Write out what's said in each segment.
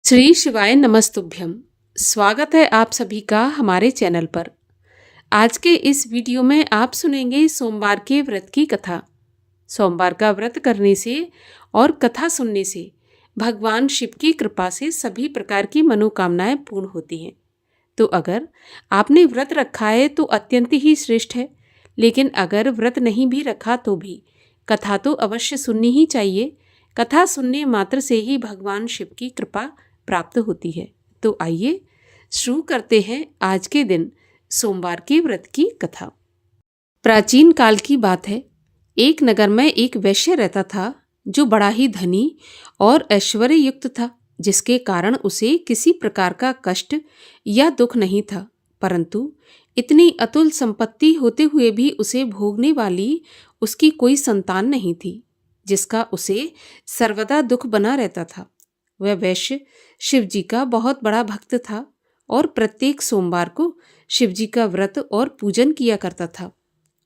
श्री शिवाय नमस्तुभ्यम। स्वागत है आप सभी का हमारे चैनल पर। आज के इस वीडियो में आप सुनेंगे सोमवार के व्रत की कथा। सोमवार का व्रत करने से और कथा सुनने से भगवान शिव की कृपा से सभी प्रकार की मनोकामनाएं पूर्ण होती हैं। तो अगर आपने व्रत रखा है तो अत्यंत ही श्रेष्ठ है, लेकिन अगर व्रत नहीं भी रखा तो भी कथा तो अवश्य सुननी ही चाहिए। कथा सुनने मात्र से ही भगवान शिव की कृपा प्राप्त होती है। तो आइए शुरू करते हैं आज के दिन सोमवार के व्रत की कथा। प्राचीन काल की बात है। एक नगर में एक वैश्य रहता था जो बड़ा ही धनी और ऐश्वर्य युक्त था, जिसके कारण उसे किसी प्रकार का कष्ट या दुख नहीं था। परंतु इतनी अतुल संपत्ति होते हुए भी उसे भोगने वाली उसकी कोई संतान नहीं थी, जिसका उसे सर्वदा दुख बना रहता था। वह वैश्य शिवजी का बहुत बड़ा भक्त था और प्रत्येक सोमवार को शिवजी का व्रत और पूजन किया करता था।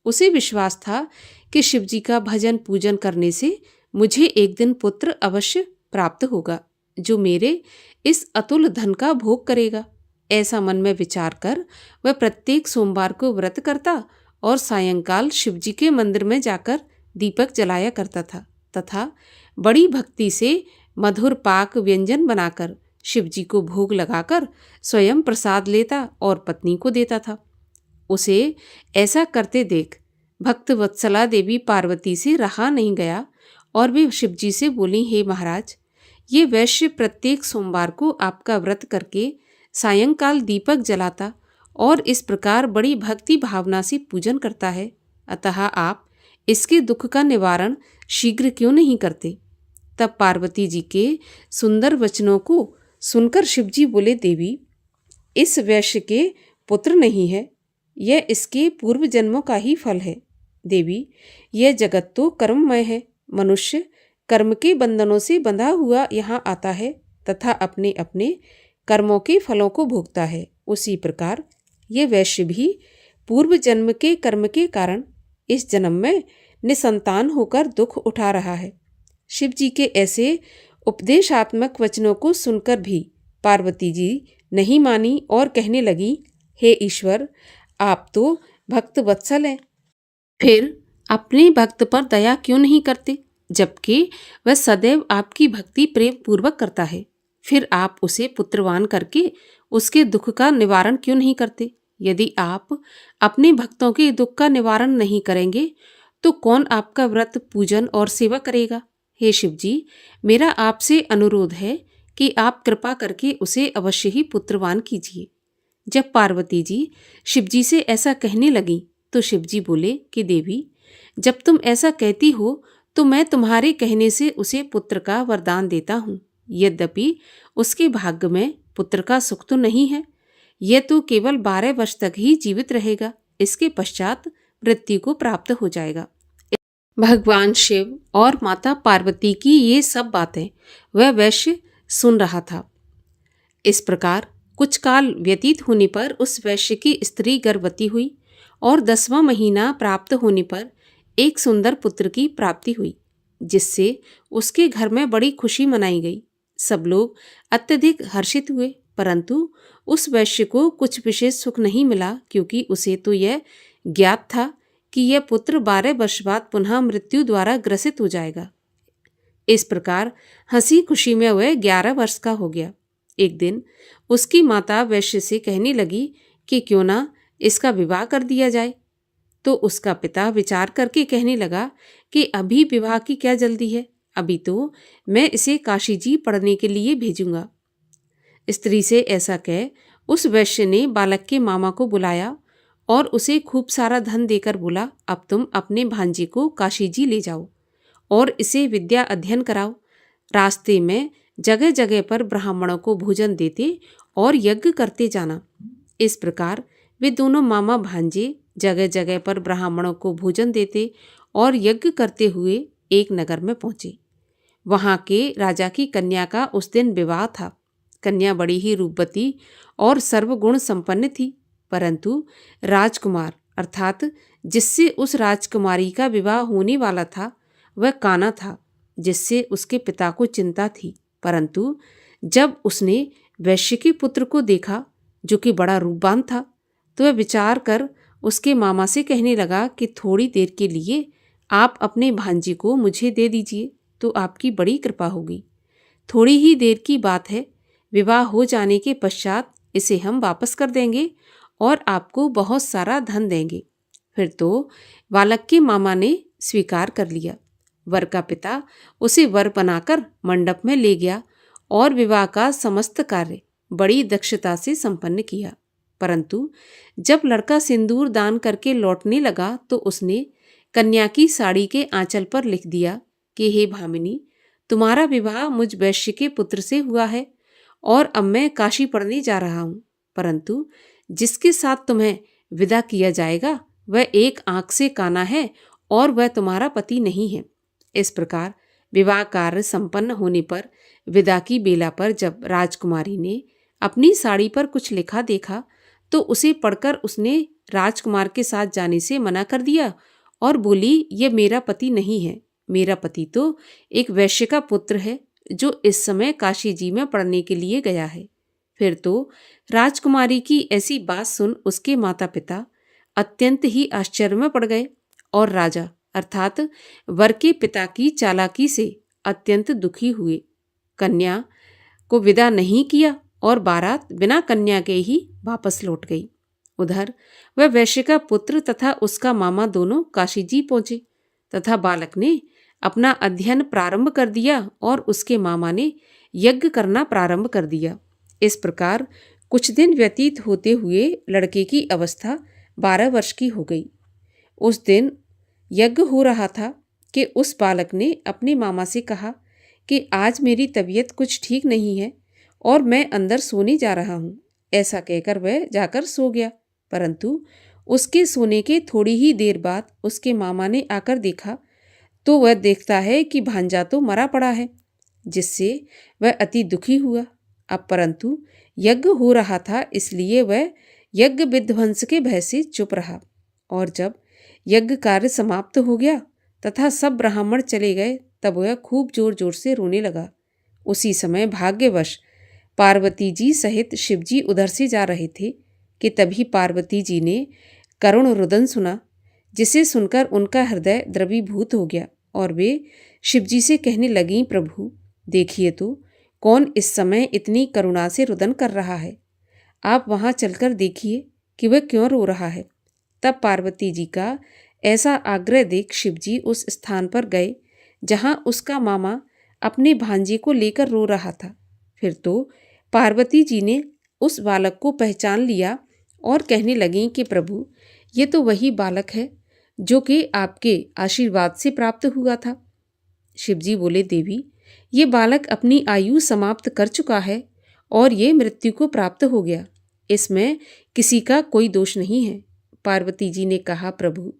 उसे विश्वास था कि शिवजी का भजन पूजन करने से मुझे एक दिन पुत्र अवश्य प्राप्त होगा, जो मेरे इस अतुल धन का भोग करेगा। ऐसा मन में विचार कर वह प्रत्येक सोमवार को व्रत करता और सायंकाल शिवजी के मंदिर में जाकर दीपक जलाया करता था तथा बड़ी भक्ति से मधुर पाक व्यंजन बनाकर शिवजी को भोग लगाकर स्वयं प्रसाद लेता और पत्नी को देता था। उसे ऐसा करते देख भक्त वत्सला देवी पार्वती से रहा नहीं गया और वे शिवजी से बोली, हे महाराज, ये वैश्य प्रत्येक सोमवार को आपका व्रत करके सायंकाल दीपक जलाता और इस प्रकार बड़ी भक्ति भावना से पूजन करता है, अतः आप इसके दुख का निवारण शीघ्र क्यों नहीं करते। तब पार्वती जी के सुंदर वचनों को सुनकर शिवजी बोले, देवी, इस वैश्य के पुत्र नहीं है, यह इसके पूर्व जन्मों का ही फल है। देवी, यह जगत तो कर्ममय है। मनुष्य कर्म के बंधनों से बंधा हुआ यहाँ आता है तथा अपने अपने कर्मों के फलों को भोगता है। उसी प्रकार यह वैश्य भी पूर्व जन्म के कर्म के कारण इस जन्म में निसंतान होकर दुख उठा रहा है। शिव जी के ऐसे उपदेशात्मक वचनों को सुनकर भी पार्वती जी नहीं मानी और कहने लगी, हे ईश्वर, आप तो भक्त वत्सल हैं, फिर अपने भक्त पर दया क्यों नहीं करते, जबकि वह सदैव आपकी भक्ति प्रेम पूर्वक करता है। फिर आप उसे पुत्रवान करके उसके दुख का निवारण क्यों नहीं करते। यदि आप अपने भक्तों के दुख का निवारण नहीं करेंगे तो कौन आपका व्रत पूजन और सेवा करेगा। हे शिवजी, मेरा आपसे अनुरोध है कि आप कृपा करके उसे अवश्य ही पुत्रवान कीजिए। जब पार्वती जी शिवजी से ऐसा कहने लगी तो शिवजी बोले कि देवी, जब तुम ऐसा कहती हो तो मैं तुम्हारे कहने से उसे पुत्र का वरदान देता हूँ। यद्यपि उसके भाग्य में पुत्र का सुख तो नहीं है, यह तो केवल 12 वर्ष तक ही जीवित रहेगा, इसके पश्चात मृत्यु को प्राप्त हो जाएगा। भगवान शिव और माता पार्वती की ये सब बातें वह वैश्य सुन रहा था। इस प्रकार कुछ काल व्यतीत होने पर उस वैश्य की स्त्री गर्भवती हुई और 10वां महीना प्राप्त होने पर एक सुंदर पुत्र की प्राप्ति हुई, जिससे उसके घर में बड़ी खुशी मनाई गई। सब लोग अत्यधिक हर्षित हुए, परंतु उस वैश्य को कुछ विशेष सुख नहीं मिला, क्योंकि उसे तो यह ज्ञात था कि यह पुत्र 12 वर्ष बाद पुनः मृत्यु द्वारा ग्रसित हो जाएगा। इस प्रकार हंसी खुशी में वह 11 वर्ष का हो गया। एक दिन उसकी माता वैश्य से कहने लगी कि क्यों ना इसका विवाह कर दिया जाए। तो उसका पिता विचार करके कहने लगा कि अभी विवाह की क्या जल्दी है, अभी तो मैं इसे काशी जी पढ़ने के लिए भेजूंगा। स्त्री से ऐसा कह उस वैश्य ने बालक के मामा को बुलाया और उसे खूब सारा धन देकर बोला, अब तुम अपने भांजे को काशी जी ले जाओ और इसे विद्या अध्ययन कराओ। रास्ते में जगह जगह पर ब्राह्मणों को भोजन देते और यज्ञ करते जाना। इस प्रकार वे दोनों मामा भांजे जगह जगह पर ब्राह्मणों को भोजन देते और यज्ञ करते हुए एक नगर में पहुंचे। वहां के राजा की कन्या का उस दिन विवाह था। कन्या बड़ी ही रूपवती और सर्वगुण संपन्न थी, परंतु राजकुमार अर्थात जिससे उस राजकुमारी का विवाह होने वाला था वह काना था, जिससे उसके पिता को चिंता थी। परंतु जब उसने वैश्य के पुत्र को देखा जो कि बड़ा रूपवान था, तो वह विचार कर उसके मामा से कहने लगा कि थोड़ी देर के लिए आप अपने भांजे को मुझे दे दीजिए तो आपकी बड़ी कृपा होगी। थोड़ी ही देर की बात है, विवाह हो जाने के पश्चात इसे हम वापस कर देंगे और आपको बहुत सारा धन देंगे। फिर तो बालक के मामा ने स्वीकार कर लिया। वर का पिता उसे वर बनाकर मंडप में ले गया और विवाह का समस्त कार्य बड़ी दक्षता से संपन्न किया। परंतु जब लड़का सिंदूर दान करके लौटने लगा तो उसने कन्या की साड़ी के आंचल पर लिख दिया कि हे भामिनी, तुम्हारा विवाह मुझ वैश्य के पुत्र से हुआ है और अब मैं काशी पढ़ने जा रहा हूँ, परंतु जिसके साथ तुम्हें विदा किया जाएगा वह एक आंख से काना है और वह तुम्हारा पति नहीं है। इस प्रकार विवाह कार्य संपन्न होने पर विदा की बेला पर जब राजकुमारी ने अपनी साड़ी पर कुछ लिखा देखा तो उसे पढ़कर उसने राजकुमार के साथ जाने से मना कर दिया और बोली, ये मेरा पति नहीं है, मेरा पति तो एक वैश्य का पुत्र है जो इस समय काशी जी में पढ़ने के लिए गया है। फिर तो राजकुमारी की ऐसी बात सुन उसके माता पिता अत्यंत ही आश्चर्य में पड़ गए और राजा अर्थात वर के पिता की चालाकी से अत्यंत दुखी हुए। कन्या को विदा नहीं किया और बारात बिना कन्या के ही वापस लौट गई। उधर वह वैश्य का पुत्र तथा उसका मामा दोनों काशी जी पहुंचे तथा बालक ने अपना अध्ययन प्रारंभ कर दिया और उसके मामा ने यज्ञ करना प्रारंभ कर दिया। इस प्रकार कुछ दिन व्यतीत होते हुए लड़के की अवस्था 12 वर्ष की हो गई। उस दिन यज्ञ हो रहा था कि उस बालक ने अपने मामा से कहा कि आज मेरी तबीयत कुछ ठीक नहीं है और मैं अंदर सोने जा रहा हूँ। ऐसा कहकर वह जाकर सो गया, परंतु उसके सोने के थोड़ी ही देर बाद उसके मामा ने आकर देखा तो वह देखता है कि भांजा तो मरा पड़ा है, जिससे वह अति दुखी हुआ। अब परंतु यज्ञ हो रहा था इसलिए वह यज्ञ विध्वंस के भय से चुप रहा और जब यज्ञ कार्य समाप्त हो गया तथा सब ब्राह्मण चले गए तब वह खूब जोर जोर से रोने लगा। उसी समय भाग्यवश पार्वती जी सहित शिवजी उधर से जा रहे थे कि तभी पार्वती जी ने करुण रुदन सुना, जिसे सुनकर उनका हृदय द्रवीभूत हो गया और वे शिवजी से कहने लगीं, प्रभु देखिए तो कौन इस समय इतनी करुणा से रुदन कर रहा है, आप वहाँ चलकर देखिए कि वह क्यों रो रहा है। तब पार्वती जी का ऐसा आग्रह देख शिवजी उस स्थान पर गए जहाँ उसका मामा अपने भांजे को लेकर रो रहा था। फिर तो पार्वती जी ने उस बालक को पहचान लिया और कहने लगीं कि प्रभु ये तो वही बालक है जो कि आपके आशीर्वाद से प्राप्त हुआ था। शिवजी बोले, देवी ये बालक अपनी आयु समाप्त कर चुका है और ये मृत्यु को प्राप्त हो गया, इसमें किसी का कोई दोष नहीं है। पार्वती जी ने कहा, प्रभु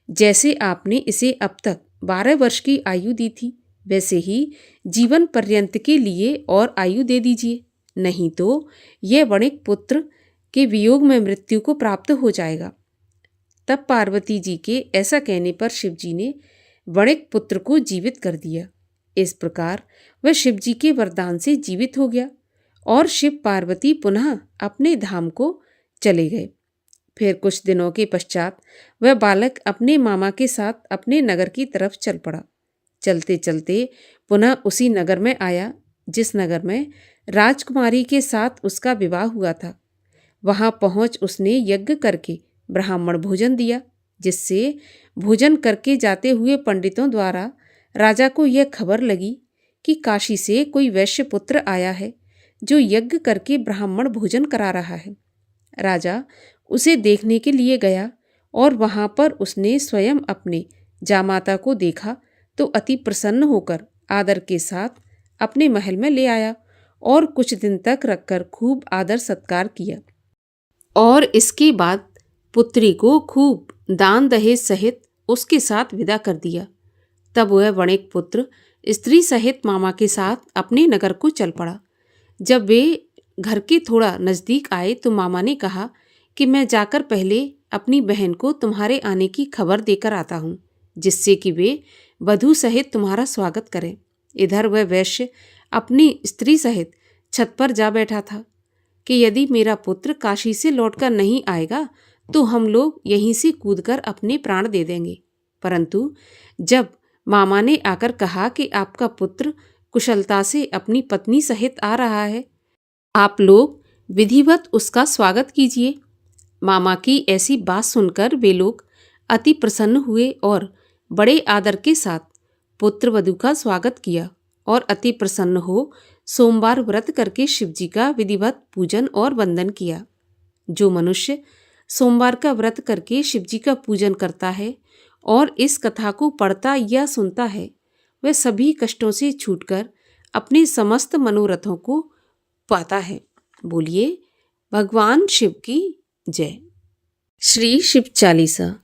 जैसे आपने इसे अब तक 12 वर्ष की आयु दी थी वैसे ही जीवन पर्यंत के लिए और आयु दे दीजिए, नहीं तो यह वणिक पुत्र के वियोग में मृत्यु को प्राप्त हो जाएगा। तब पार्वती जी के ऐसा कहने पर शिवजी ने वणिक पुत्र को जीवित कर दिया। इस प्रकार वह शिवजी के वरदान से जीवित हो गया और शिव पार्वती पुनः अपने धाम को चले गए। फिर कुछ दिनों के पश्चात वह बालक अपने मामा के साथ अपने नगर की तरफ चल पड़ा। चलते चलते पुनः उसी नगर में आया जिस नगर में राजकुमारी के साथ उसका विवाह हुआ था। वहां पहुंच उसने यज्ञ करके ब्राह्मण भोजन दिया, जिससे भोजन करके जाते हुए पंडितों द्वारा राजा को यह खबर लगी कि काशी से कोई वैश्य पुत्र आया है जो यज्ञ करके ब्राह्मण भोजन करा रहा है। राजा उसे देखने के लिए गया और वहां पर उसने स्वयं अपने जामाता को देखा तो अति प्रसन्न होकर आदर के साथ अपने महल में ले आया और कुछ दिन तक रखकर खूब आदर सत्कार किया और इसके बाद पुत्री को खूब दान दहेज सहित उसके साथ विदा कर दिया। तब वह वणिक पुत्र स्त्री सहित मामा के साथ अपने नगर को चल पड़ा। जब वे घर के थोड़ा नज़दीक आए तो मामा ने कहा कि मैं जाकर पहले अपनी बहन को तुम्हारे आने की खबर देकर आता हूँ, जिससे कि वे वधू सहित तुम्हारा स्वागत करें। इधर वह वैश्य अपनी स्त्री सहित छत पर जा बैठा था कि यदि मेरा पुत्र काशी से लौटकर नहीं आएगा तो हम लोग यहीं से कूदकर अपने प्राण दे देंगे। परंतु जब मामा ने आकर कहा कि आपका पुत्र कुशलता से अपनी पत्नी सहित आ रहा है, आप लोग विधिवत उसका स्वागत कीजिए। मामा की ऐसी बात सुनकर वे लोग अति प्रसन्न हुए और बड़े आदर के साथ पुत्र वधू का स्वागत किया और अति प्रसन्न हो सोमवार व्रत करके शिवजी का विधिवत पूजन और वंदन किया। जो मनुष्य सोमवार का व्रत करके शिवजी का पूजन करता है और इस कथा को पढ़ता या सुनता है, वह सभी कष्टों से छूटकर अपने समस्त मनोरथों को पाता है। बोलिए भगवान शिव की जय। श्री शिव चालीसा।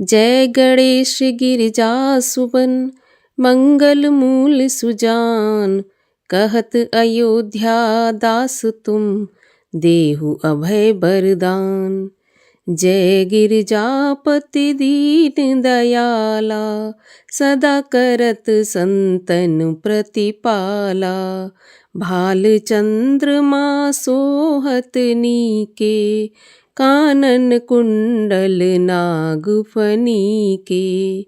जय गणेश गिरिजा सुवन, मंगल मूल सुजान। कहत अयोध्या दास तुम, देहु अभय बरदान। जय गिरिजापति दीन दयाला, सदा करत संतन प्रतिपाला। भाल चंद्रमा सोहत नीके, कानन कुंडल नागफनी के।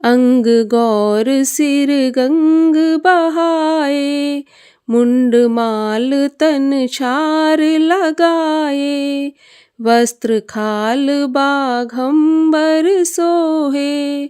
अंग गौर सिर गंग बहाए, मुंड माल तन छार लगाए। वस्त्र खाल बाघंबर सोहे,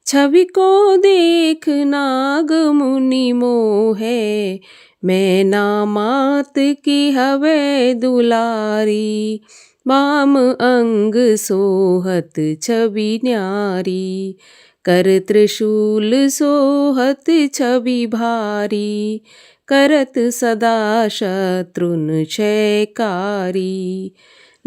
छवि को देख नाग मुनि मोहे। मैना मात की हवे दुलारी, वाम अंग सोहत छवि न्यारी। कर त्रिशूल सोहत छवि भारी, करत सदा शत्रुन क्षयकारी।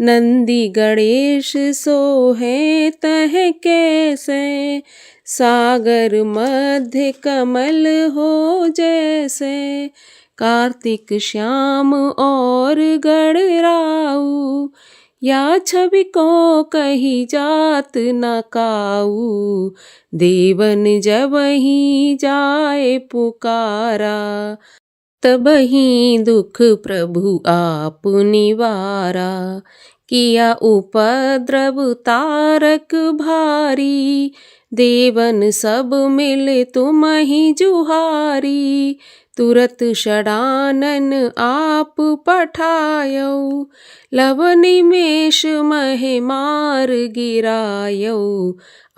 नंदी गणेश सोहे तह कैसे, सागर मध्य कमल हो जैसे। कार्तिक श्याम और गणराऊ, या छवि को कही जात न काऊ। देवन जब ही जाए पुकारा, तब ही दुख प्रभु आप निवारा। किया उपद्रव तारक भारी, देवन सब मिल तुम ही जुहारी। तुरत षडानन आप पठायो, लव निमेष महे मार गिरायो।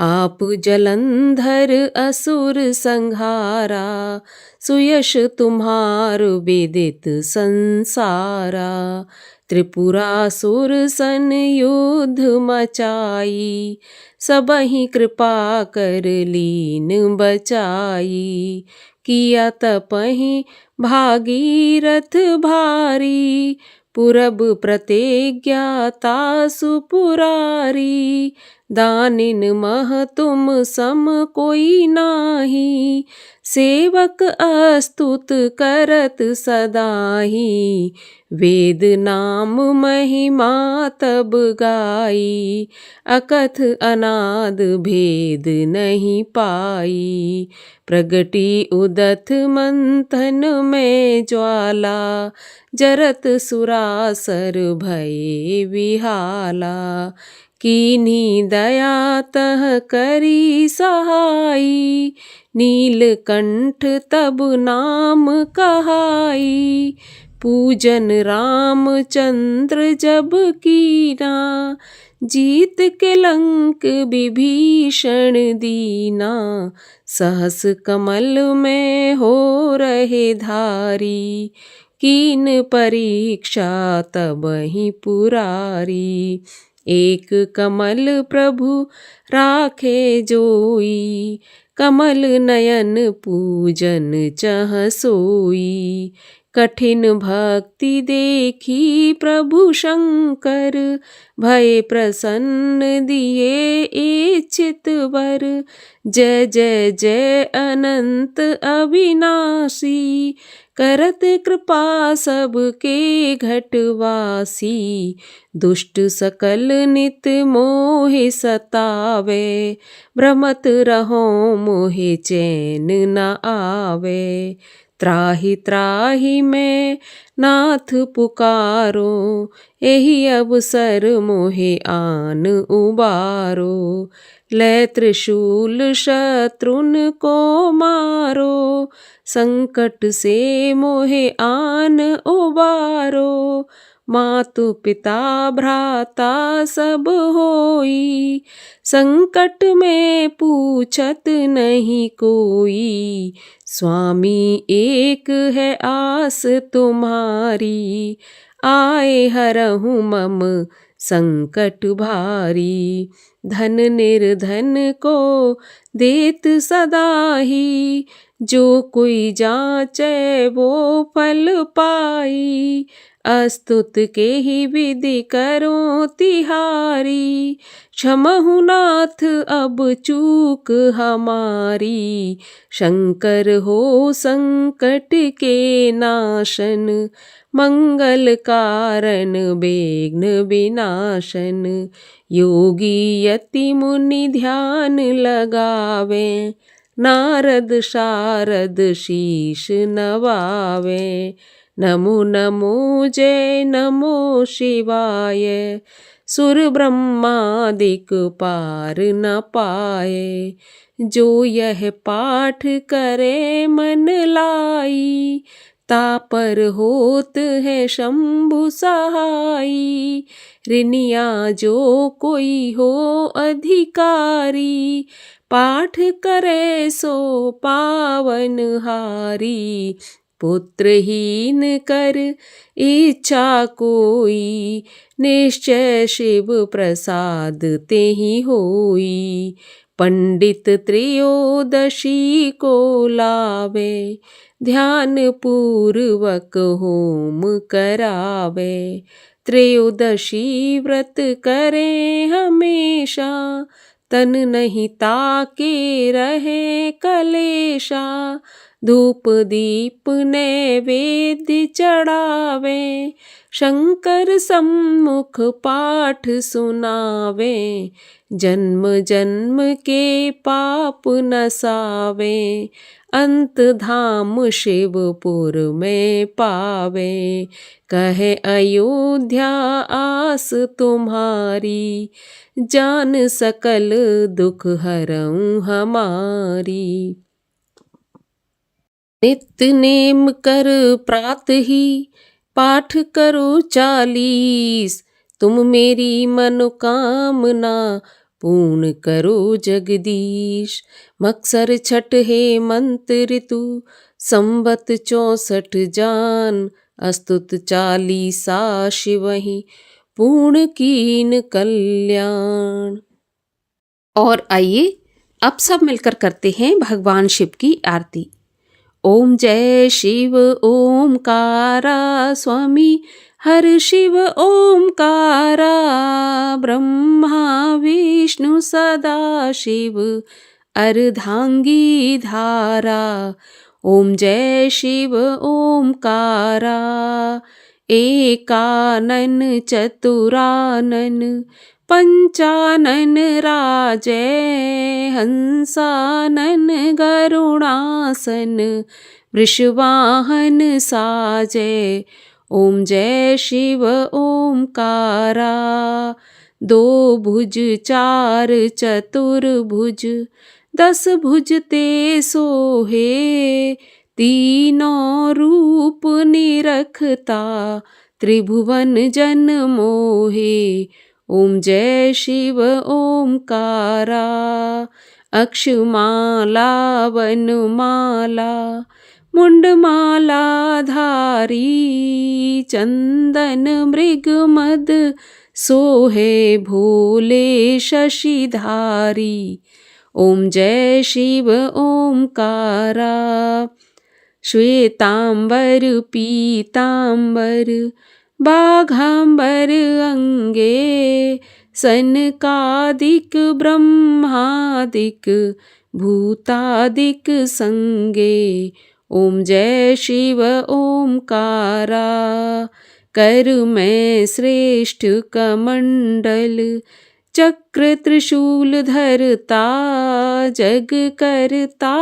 आप जलंधर असुर संहारा, सुयश तुम्हार विदित संसारा। त्रिपुरासुर सन युद्ध मचाई, सबहि कृपा कर लीन बचाई। किया तपहि भागीरथ भारी, पुरब प्रतिज्ञा तासु पुरारी। दानिन मह तुम सम कोई नाही, सेवक अस्तुत करत सदाही। वेद नाम महिमा तब गाई, अकथ अनाद भेद नहीं पाई। प्रगटी उदथ मंथन में ज्वाला, जरत सुरासर भये विहाला। कीन्ही दया तह करी सहाई, नीलकंठ तब नाम कहाई। पूजन रामचंद्र जब कीना, जीत के लंक विभीषण दीना। सहस कमल में हो रहे धारी, कीन परीक्षा तब ही पुरारी। एक कमल प्रभु राखे जोई, कमल नयन पूजन चह सोई। कठिन भक्ति देखी प्रभु शंकर, भय प्रसन्न दिए इच्छित वर। जय जय जय अनंत अविनाशी, करत कृपा सबके घटवासी। दुष्ट सकल नित मोहि सतावे, भ्रमत रहो मोहि चैन न आवे। त्राहि त्राहि मैं नाथ पुकारो, एहि अवसर मोहे आन उबारो। लै त्रिशूल शत्रुन को मारो, संकट से मोहे आन उबारो। मातु पिता भ्राता सब होई, संकट में पूछत नहीं कोई। स्वामी एक है आस तुम्हारी, आए हरहु मम संकट भारी। धन निर्धन को देत सदाही, जो कोई जाचे वो फल पाई। अस्तुत के ही विधि करो तिहारी, क्षमहु नाथ अब चूक हमारी। शंकर हो संकट के नाशन, मंगल कारण विघ्न विनाशन। योगी यति मुनि ध्यान लगावे, नारद शारद शीश नवावे। नमो नमो जय नमो शिवाय, सुर ब्रह्मादिक पार न पाए। जो यह पाठ करे मन लाई, तापर होत है शंभु सहाई। ऋनिया जो कोई हो अधिकारी, पाठ करे सो पावन हारी। पुत्रहीन कर इच्छा कोई, निश्चय शिव प्रसाद तेहि होई। पंडित त्रयोदशी को लावे, ध्यान पूर्वक होम करावे। त्रयोदशी व्रत करे हमेशा, तन नहीं ताके रहे कलेशा। धूप दीप नैवेद्य चढ़ावे, शंकर सम्मुख पाठ सुनावे। जन्म जन्म के पाप नसावे, अंत धाम शिवपुर में पावे। कहे अयोध्या आस तुम्हारी, जान सकल दुख हरऊं हमारी। नित्य नेम कर प्रात ही, पाठ करो 40। तुम मेरी मनोकामना पूर्ण करो जगदीश। मक्सर छठ हेमंत ऋतु, संवत 64 जान। अस्तुत 40 शिवहि, पूर्ण कीन कल्याण। और आइए अब सब मिलकर करते हैं भगवान शिव की आरती। ओम जय शिव ओमकारा, स्वामी हर शिव ओमकारा। ब्रह्मा विष्णु सदा शिव, अर्धांगी धारा। ओम जय शिव ओमकारा, एकानन चतुरानन। पंचानन राजै, हंसानन गरुणासन। वृषवाहन साजै, ओम जय शिव ओमकारा। 2 भुज 4 चतुर्भुज, 10 भुज ते सोहे। तीनों रूप निरखता, त्रिभुवन जन मोहे। ओम जय शिव ओमकारा। अक्षमाला वनमाला, मुंडमाला धारी। चंदन मृग मद सोहे, भोले शशिधारी। ओम जय शिव ओमकारा। श्वेतांबर पीतांबर, बाघांबर अंगे। सनकादिक ब्रह्मादिक, भूतादिक संगे। ओम जय शिव ओमकारा। कर मैं श्रेष्ठ कमंडल, चक्र त्रिशूल धरता। जग करता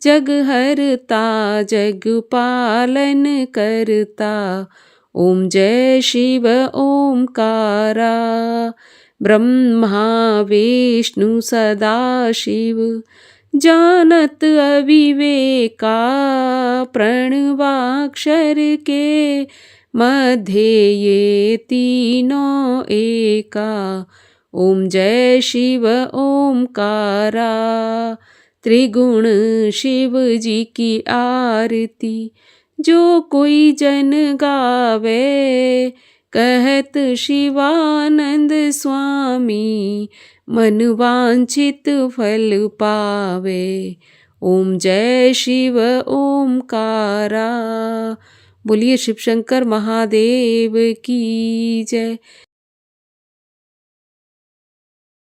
जग हरता जग पालन करता। ओम जय शिव ओमकारा। ब्रह्मा विष्णु सदा शिव जानत अविवेका। प्रणवाक्षर के मध्य ये तीनों एका। ओम जय शिव ओमकारा। त्रिगुण शिव जी की आरती जो कोई जन गावे। कहत शिवानंद स्वामी मन वांछित फल पावे। ओम जय शिव ओमकारा। बोलिए शिव शंकर महादेव की जय।